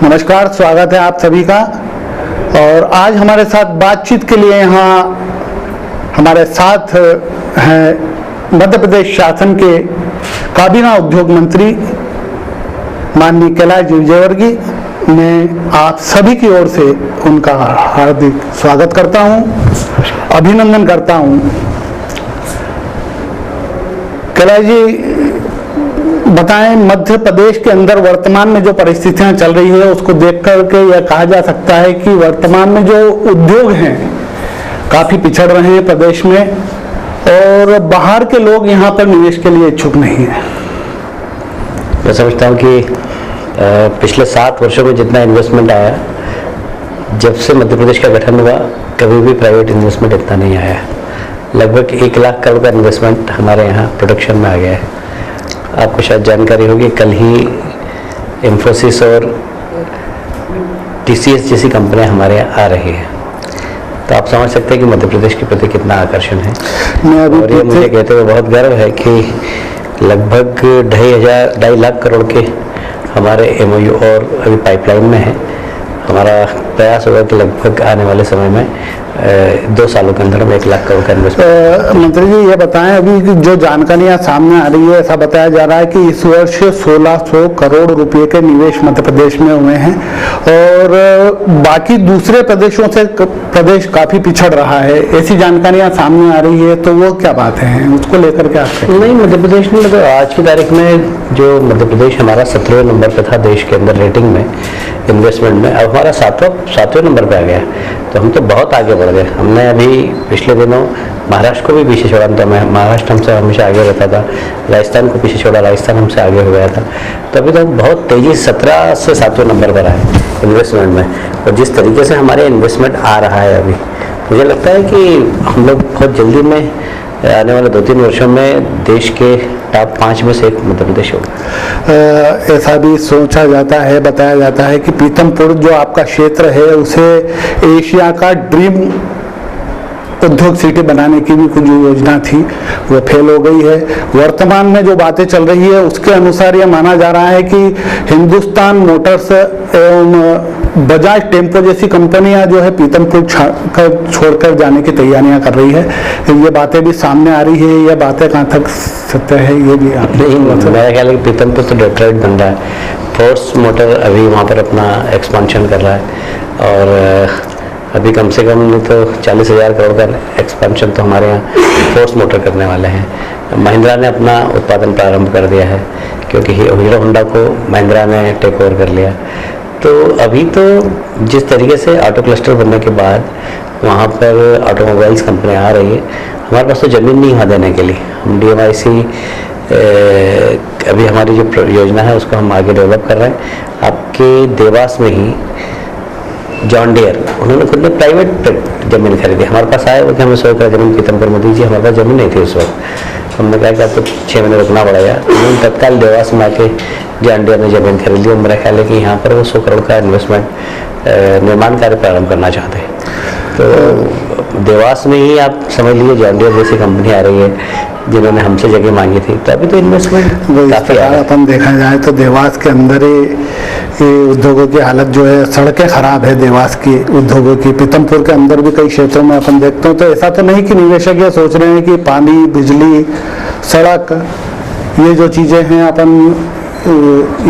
नमस्कार, स्वागत है आप सभी का। और आज हमारे साथ बातचीत के लिए यहाँ हमारे साथ हैं मध्य प्रदेश शासन के काबीना उद्योग मंत्री माननीय कैलाश विजयवर्गीय। मैं आप सभी की ओर से उनका हार्दिक स्वागत करता हूँ, अभिनंदन करता हूँ। कैलाश जी, बताएं, मध्य प्रदेश के अंदर वर्तमान में जो परिस्थितियां चल रही है उसको देख करके यह कहा जा सकता है कि वर्तमान में जो उद्योग हैं काफी पिछड़ रहे हैं प्रदेश में, और बाहर के लोग यहाँ पर निवेश के लिए इच्छुक नहीं है। मैं समझता हूँ कि पिछले 7 वर्षों में जितना इन्वेस्टमेंट आया, जब से मध्य प्रदेश का गठन हुआ कभी भी प्राइवेट इन्वेस्टमेंट इतना नहीं आया। लगभग 1 लाख करोड़ का इन्वेस्टमेंट हमारे यहाँ प्रोडक्शन में आ गया है। आपको शायद जानकारी होगी, कल ही इंफोसिस और TCS जैसी कंपनियां हमारे यहाँ आ रही है। तो आप समझ सकते हैं कि मध्य प्रदेश के प्रति कितना आकर्षण है। और ये मुझे कहते हुए बहुत गर्व है कि लगभग 2.5 लाख करोड़ के हमारे MOU और अभी पाइपलाइन में है। हमारा प्रयास होगा कि लगभग आने वाले समय में 2 सालों के अंदर हम 1 लाख करोड़ का इन्वेस्टमेंट। मंत्री जी, ये बताएं, अभी जो जानकारियां सामने आ रही है, ऐसा बताया जा रहा है कि इस वर्ष 1600 करोड़ रुपए के निवेश मध्य प्रदेश में हुए हैं और बाकी दूसरे प्रदेशों से प्रदेश काफी पिछड़ रहा है। ऐसी जानकारियां सामने आ रही है, तो वो क्या बात है, उसको लेकर के आप नहीं, मध्य प्रदेश में मतलब आज की तारीख में जो मध्य प्रदेश हमारा 17वें नंबर पे था देश के अंदर रेटिंग में, इन्वेस्टमेंट में, अब हमारा 7वें नंबर पे आ गया। तो हम तो बहुत आगे बढ़ गए। हमने अभी पिछले दिनों महाराष्ट्र को भी पीछे छोड़ा, तो मैं महाराष्ट्र हमसे हमेशा आगे रहता था, राजस्थान को पीछे छोड़ा, राजस्थान हमसे आगे हो गया था। तो अभी तो बहुत तेज़ी 17 से 7वें नंबर पर आए इन्वेस्टमेंट में। और जिस तरीके से हमारे इन्वेस्टमेंट आ रहा है अभी, मुझे लगता है कि हम लोग बहुत जल्दी में आने वाले 2-3 वर्षों में देश के टॉप 5 में से एक मध्य प्रदेश होगा। ऐसा भी सोचा जाता है, बताया जाता है कि पीथमपुर जो आपका क्षेत्र है उसे एशिया का ड्रीम उद्योग सिटी बनाने की भी कुछ योजना थी, वो फेल हो गई है। वर्तमान में जो बातें चल रही है उसके अनुसार यह माना जा रहा है कि हिंदुस्तान मोटर्स एवं बजाज टेम्पो जैसी कंपनियां जो है पीथमपुर छोड़कर जाने की तैयारियां कर रही है। ये बातें भी सामने आ रही है, ये बातें कहाँ तक सत्य है ये भी आप नहीं, मेरा ख्याल है कि पीथमपुर तो डेट्रॉइट बन रहा है। फोर्स मोटर अभी वहाँ पर अपना एक्सपांशन कर रहा है और अभी कम से कम नहीं तो 40,000 करोड़ का एक्सपेंशन तो हमारे यहाँ फोर्स मोटर करने वाले हैं। महिंद्रा ने अपना उत्पादन प्रारंभ कर दिया है क्योंकि हीरो होंडा को महिंद्रा ने टेक ओवर कर लिया। तो अभी तो जिस तरीके से ऑटो क्लस्टर बनने के बाद वहाँ पर ऑटोमोबाइल्स कंपनियाँ आ रही है, हमारे पास तो ज़मीन नहीं वहाँ देने के लिए। हम DMIC अभी हमारी जो योजना है उसको हम आगे डेवलप कर रहे हैं। आपके देवास में ही जॉन डियर, उन्होंने खुद ने प्राइवेट ज़मीन खरीदी। हमारे पास आए वो कि हमें 100 एकड़ ज़मीन पीथमपुर में दीजिए। हमारे पास ज़मीन नहीं थी उस वक्त। हमने कहा कि आपको 6 महीने रुकना पड़ेगा। उन्होंने तत्काल देवास में आके जॉन डियर ने ज़मीन खरीद ली। मेरा ख्याल है कि यहाँ पर वो 100 करोड़ का इन्वेस्टमेंट निर्माण कार्य प्रारंभ करना चाहते हैं। तो देवास में ही आप समझ लीजिए जॉन डियर जैसी कंपनी आ रही है जिन्होंने हमसे जगह मांगी थी। तो अभी तो इन्वेस्टमेंट काफ़ी अपन देखा जाए तो देवास के अंदर ही उद्योगों की हालत जो है, सड़कें खराब है देवास की उद्योगों की। पीथमपुर के अंदर भी कई क्षेत्रों में अपन देखते हैं। तो ऐसा तो नहीं कि निवेशक ये सोच रहे हैं कि पानी, बिजली, सड़क, ये जो चीज़ें हैं अपन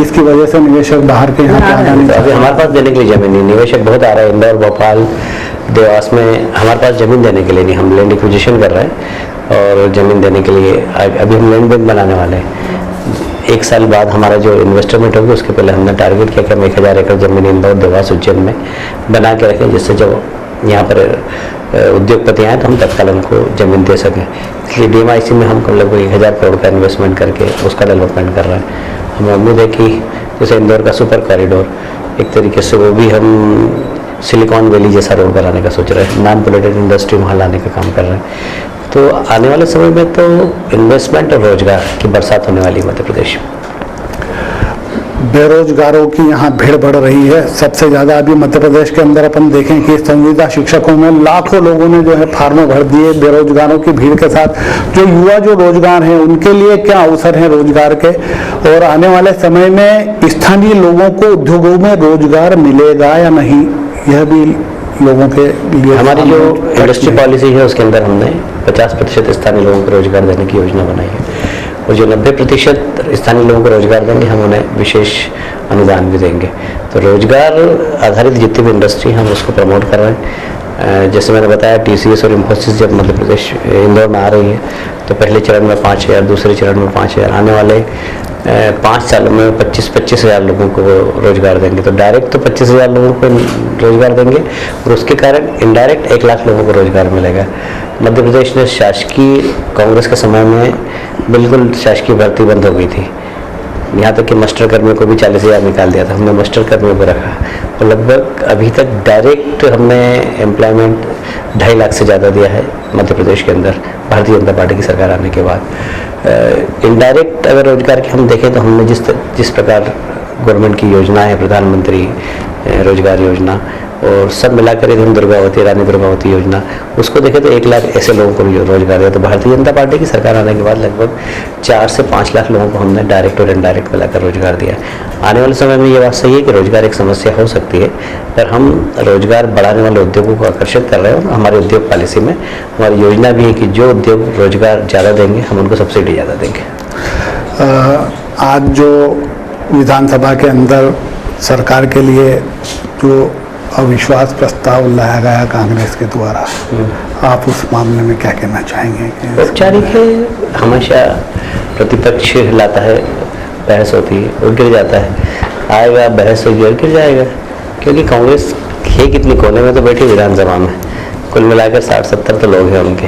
इसकी वजह से निवेशक बाहर के यहाँ आना नहीं। अभी हमारे पास देने के लिए ज़मीन नहीं, निवेशक बहुत आ रहा है। इंदौर, भोपाल, देवास में हमारे पास ज़मीन देने के लिए नहीं। हम लैंड एक्विजिशन कर रहे हैं और ज़मीन देने के लिए अभी हम लैंड बैंक बनाने वाले हैं। 1 साल बाद हमारा जो इन्वेस्टमेंट होगी उसके पहले हमने टारगेट किया कि हम 1000 एकड़ ज़मीन इंदौर, देवास, उज्जैन में बना के रखें, जिससे जब यहाँ पर उद्योगपति आए तो हम तत्काल उनको ज़मीन दे सकें। इसलिए DMIC में हम लगभग 1000 करोड़ का इन्वेस्टमेंट करके उसका डेवलपमेंट कर रहे हैं। हमें उम्मीद है कि जैसे इंदौर का सुपर कॉरिडोर, एक तरीके से वो भी हम सिलिकॉन वैली जैसा रोड बनाने का सोच रहे हैं, नॉन पोल्यूटेड इंडस्ट्री वहाँ लाने का काम कर रहे हैं। तो आने वाले समय में तो इन्वेस्टमेंट और रोजगार की बरसात होने वाली है मध्य प्रदेश में। बेरोजगारों की यहाँ भीड़ बढ़ रही है। सबसे ज़्यादा अभी मध्य प्रदेश के अंदर अपन देखें कि संविदा शिक्षकों में लाखों लोगों ने जो है फार्म भर दिए। बेरोजगारों की भीड़ के साथ जो युवा जो रोजगार हैं उनके लिए क्या अवसर हैं रोजगार के, और आने वाले समय में स्थानीय लोगों को उद्योगों में रोजगार मिलेगा या नहीं, यह भी लोगों के लिए। हमारी जो इंडस्ट्री पॉलिसी है उसके अंदर हमने 50% स्थानीय लोगों को रोजगार देने की योजना बनाई है, और जो 90% स्थानीय लोगों को रोजगार देंगे हम उन्हें विशेष अनुदान भी देंगे। तो रोजगार आधारित जितनी भी इंडस्ट्री हम उसको प्रमोट कर रहे हैं। जैसे मैंने बताया TCS और इंफोसिस जब मध्य प्रदेश इंदौर में आ रही है तो पहले चरण में 5,000, दूसरे चरण में 5,000, आने वाले 5 सालों में 25 हज़ार लोगों को रोजगार देंगे। तो डायरेक्ट तो 25,000 लोगों को रोजगार देंगे और उसके कारण इनडायरेक्ट 1 लाख लोगों को रोजगार मिलेगा। मध्य प्रदेश में शासकीय कांग्रेस के समय में बिल्कुल शासकीय भर्ती बंद हो गई थी, यहाँ तक कि मास्टर कर्मियों को भी 40,000 निकाल दिया था। हमने मास्टर कर्मियों को रखा और लगभग अभी तक डायरेक्ट हमने एम्प्लॉयमेंट 2.5 लाख से ज़्यादा दिया है मध्य प्रदेश के अंदर भारतीय जनता पार्टी की सरकार आने के बाद। इनडायरेक्ट अगर रोजगार की हम देखें तो हमने जिस प्रकार गवर्नमेंट की योजना है, प्रधानमंत्री रोजगार योजना, और सब मिलाकर यदि हम दुर्गावती, रानी दुर्गावती योजना उसको देखें तो 1 लाख ऐसे लोगों को रोजगार दिया। तो भारतीय जनता पार्टी की सरकार आने के बाद लगभग 4 से 5 लाख लोगों को हमने डायरेक्ट और इनडायरेक्ट मिलाकर रोजगार दिया। आने वाले समय में ये बात सही है कि रोजगार एक समस्या हो सकती है, पर हम रोजगार बढ़ाने वाले उद्योगों को आकर्षित कर रहे हैं। हमारी उद्योग पॉलिसी में हमारी योजना भी है कि जो उद्योग रोजगार ज़्यादा देंगे हम उनको सब्सिडी ज़्यादा देंगे। आज जो विधानसभा के अंदर सरकार के लिए जो अविश्वास प्रस्ताव लाया गया कांग्रेस के द्वारा, आप उस मामले में क्या कहना चाहेंगे? औपचारिक है, हमेशा प्रतिपक्ष लाता है, बहस होती है और गिर जाता है, आएगा बहस होगी और गिर जाएगा, क्योंकि कांग्रेस है कितनी कोने में तो बैठी विधानसभा में, कुल मिलाकर 60-70 तो लोग हैं उनके,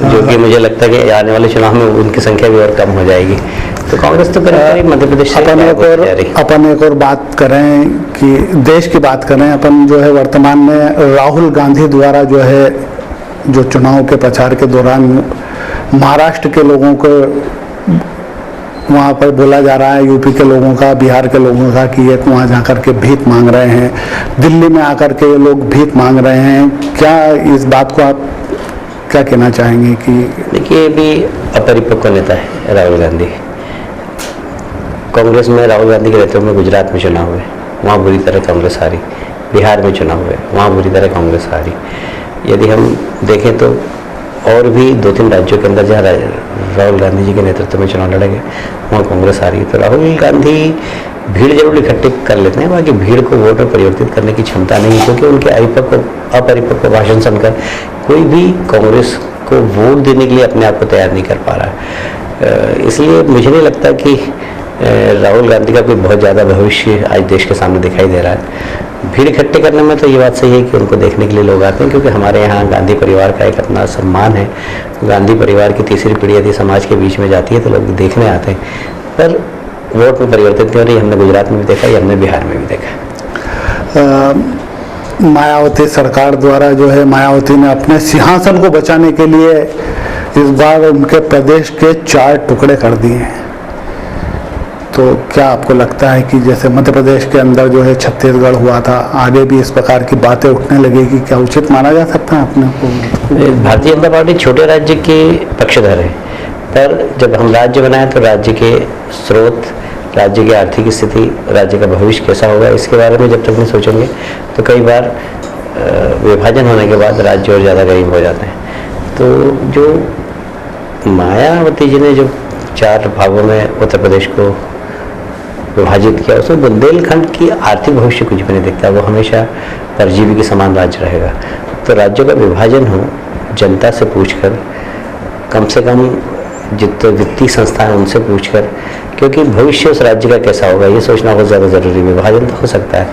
जो कि मुझे लगता है कि आने वाले चुनाव में उनकी संख्या भी और कम हो जाएगी। तो कांग्रेस तो मध्य प्रदेश अपन एक और बात करें कि देश की बात करें, अपन जो है वर्तमान में राहुल गांधी द्वारा जो है जो चुनाव के प्रचार के दौरान महाराष्ट्र के लोगों को वहाँ पर बोला जा रहा है, यूपी के लोगों का, बिहार के लोगों का, कि ये वहाँ जाकर के भीख मांग रहे हैं, दिल्ली में आकर के ये लोग भीख मांग रहे हैं। क्या इस बात को आप क्या कहना चाहेंगे? कि देखिए, अभी अपरिपक्व नेता है राहुल गांधी। कांग्रेस में राहुल गांधी के नेतृत्व में गुजरात में चुनाव हुए, वहाँ बुरी तरह कांग्रेस हारी। बिहार में चुनाव हुए, वहाँ बुरी तरह कांग्रेस हारी। यदि हम देखें तो और भी 2-3 राज्यों के अंदर जहाँ राहुल गांधी जी के नेतृत्व में चुनाव लड़े गए वहाँ कांग्रेस हारी। तो राहुल गांधी भीड़ जरूर इकट्ठी कर लेते हैं, बाकी भीड़ को वोट में परिवर्तित करने की क्षमता नहीं है, क्योंकि उनके अपरिपक्व भाषण सुनकर कोई भी कांग्रेस को वोट देने के लिए अपने आप को तैयार नहीं कर पा रहा है। इसलिए मुझे नहीं लगता कि राहुल गांधी का कोई बहुत ज़्यादा भविष्य आज देश के सामने दिखाई दे रहा है। भीड़ इकट्ठे करने में तो ये बात सही है कि उनको देखने के लिए लोग आते हैं, क्योंकि हमारे यहाँ गांधी परिवार का एक अपना सम्मान है। गांधी परिवार की तीसरी पीढ़ी यदि समाज के बीच में जाती है तो लोग देखने आते हैं, पर वोट में परिवर्तित क्यों नहीं? हमने गुजरात में भी देखा, ये हमने बिहार में भी देखा। मायावती सरकार द्वारा जो है, मायावती ने अपने सिंहासन को बचाने के लिए इस बार उनके प्रदेश के 4 टुकड़े कर दिए हैं। तो क्या आपको लगता है कि जैसे मध्य प्रदेश के अंदर जो है छत्तीसगढ़ हुआ था, आगे भी इस प्रकार की बातें उठने लगेगी? क्या उचित माना जा सकता है अपने को? भारतीय जनता पार्टी छोटे राज्य के पक्षधर है, पर जब हम राज्य बनाए तो राज्य के स्रोत, राज्य की आर्थिक स्थिति, राज्य का भविष्य कैसा होगा, इसके बारे में जब तक नहीं सोचेंगे तो कई बार विभाजन होने के बाद राज्य और ज़्यादा गरीब हो जाते हैं। तो जो मायावती जी ने जो 4 भागों में उत्तर प्रदेश को विभाजित किया, उसमें बुंदेलखंड की आर्थिक भविष्य कुछ भी नहीं दिखता, वो हमेशा परजीवी के समान राज्य रहेगा। तो राज्यों का विभाजन हो जनता से पूछकर, कम से कम जितने वित्तीय संस्था हैं उनसे पूछकर, क्योंकि भविष्य उस राज्य का कैसा होगा ये सोचना बहुत ज़्यादा ज़रूरी है। विभाजन तो हो सकता है,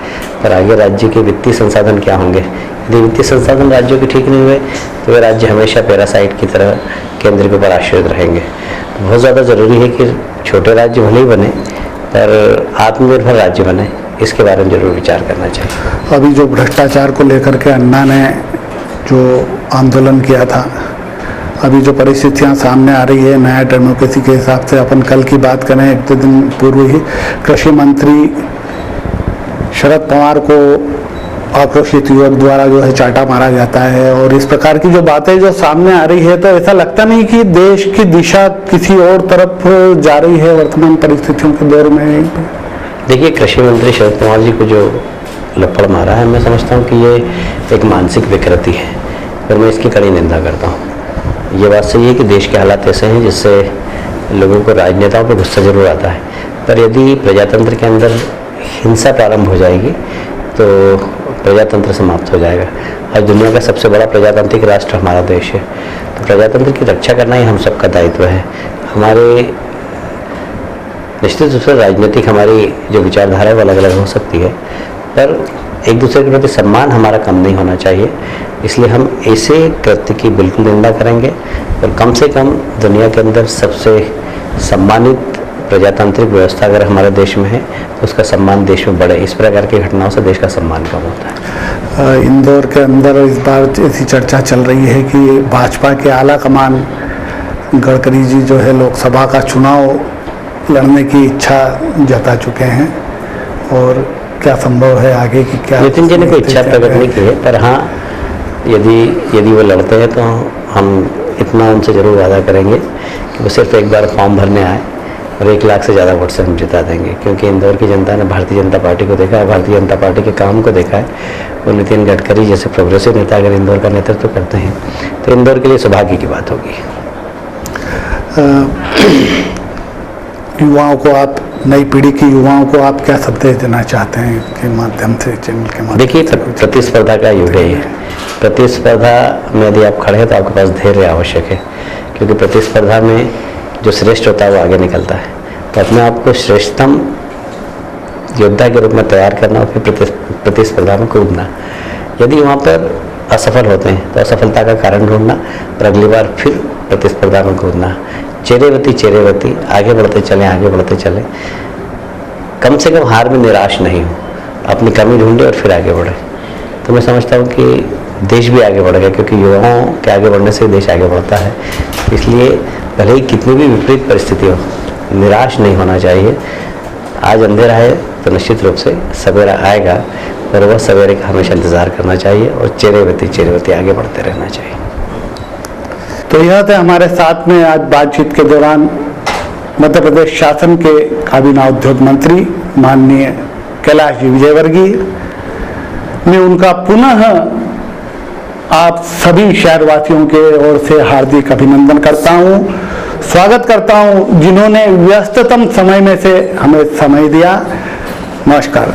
पर आगे राज्य के वित्तीय संसाधन क्या होंगे? यदि वित्तीय संसाधन राज्यों के ठीक नहीं हुए तो वे राज्य हमेशा पैरासाइट की तरह केंद्र के ऊपर आश्रित रहेंगे। तो बहुत ज़्यादा ज़रूरी है कि छोटे राज्य भले ही बने पर आत्मनिर्भर राज्य बने, इसके बारे में जरूर विचार करना चाहिए। अभी जो भ्रष्टाचार को लेकर के अन्ना ने जो आंदोलन किया था, अभी जो परिस्थितियां सामने आ रही है नया डेमोक्रेसी के हिसाब से, अपन कल की बात करें, एक दो दिन पूर्व ही कृषि मंत्री शरद पवार को आक्रोशित युवक द्वारा जो है चाटा मारा जाता है, और इस प्रकार की जो बातें जो सामने आ रही है, तो ऐसा लगता नहीं कि देश की दिशा किसी और तरफ जा रही है वर्तमान परिस्थितियों के दौर में? देखिए, कृषि मंत्री शरद पवार जी को जो लपड़ मारा है, मैं समझता हूँ कि ये एक मानसिक विकृति है और मैं इसकी कड़ी निंदा करता हूँ। ये बात सही है कि देश के हालात ऐसे हैं जिससे लोगों को, राजनेताओं पर गुस्सा जरूर आता है, पर यदि प्रजातंत्र के अंदर हिंसा प्रारंभ हो जाएगी तो प्रजातंत्र समाप्त हो जाएगा। आज दुनिया का सबसे बड़ा प्रजातांत्रिक राष्ट्र हमारा देश है, तो प्रजातंत्र की रक्षा करना ही हम सबका दायित्व है। हमारे निश्चित रूप से राजनीतिक हमारी जो विचारधारा है वो अलग अलग हो सकती है, पर एक दूसरे के प्रति सम्मान हमारा कम नहीं होना चाहिए। इसलिए हम ऐसे कृत्य की बिल्कुल निंदा करेंगे और कम से कम दुनिया के अंदर सबसे सम्मानित प्रजातांत्रिक व्यवस्था अगर हमारे देश में है तो उसका सम्मान देश में बढ़े। इस प्रकार की घटनाओं से देश का सम्मान कम होता है। इंदौर के अंदर इस बार ऐसी चर्चा चल रही है कि भाजपा के आला कमान गडकरी जी जो है लोकसभा का चुनाव लड़ने की इच्छा जता चुके हैं, और क्या संभव है आगे की? क्या नितिन जी ने कोई इच्छा प्रकट नहीं की है, पर हाँ, यदि वो लड़ते हैं तो हम इतना उनसे जरूर वादा करेंगे कि वो सिर्फ एक बार फॉर्म भरने आए और 1 लाख से ज़्यादा वोट से हम जिता देंगे, क्योंकि इंदौर की जनता ने भारतीय जनता पार्टी को देखा है, भारतीय जनता पार्टी के काम को देखा है। और नितिन गडकरी जैसे प्रोग्रेसिव नेता अगर इंदौर का नेतृत्व करते हैं तो इंदौर के लिए सौभाग्य की बात होगी। युवाओं को आप, नई पीढ़ी की युवाओं को आप क्या संदेश देना चाहते हैं के माध्यम से, चैनल के माध्यम? देखिए, प्रतिस्पर्धा का युग है ये। प्रतिस्पर्धा में यदि आप खड़े हैं तो आपके पास धैर्य आवश्यक है, क्योंकि प्रतिस्पर्धा में जो श्रेष्ठ होता है वो आगे निकलता है। तो अपने आप को श्रेष्ठतम योद्धा के रूप में तैयार करना और फिर प्रतिस्पर्धा में कूदना। यदि वहाँ पर असफल होते हैं तो असफलता का कारण ढूंढना और अगली बार फिर प्रतिस्पर्धा में कूदना। चेरेवती आगे बढ़ते चलें, कम से कम हार में निराश नहीं हो, अपनी कमी ढूंढे और फिर आगे बढ़े। तो मैं समझता हूँ कि देश भी आगे बढ़ेगा, क्योंकि युवाओं के आगे बढ़ने से देश आगे बढ़ता है। इसलिए भले ही कितनी भी विपरीत परिस्थिति हो, निराश नहीं होना चाहिए। आज अंधेरा है तो निश्चित रूप से सवेरा आएगा, और वह सवेरे का हमेशा इंतज़ार करना चाहिए और चेरेवती आगे बढ़ते रहना चाहिए। तो यह थे हमारे साथ में आज बातचीत के दौरान मध्य प्रदेश शासन के काबीना उद्योग मंत्री माननीय कैलाश जी विजयवर्गीय। मैं उनका पुनः आप सभी शहरवासियों के ओर से हार्दिक अभिनंदन करता हूं, स्वागत करता हूं, जिन्होंने व्यस्ततम समय में से हमें समय दिया। नमस्कार।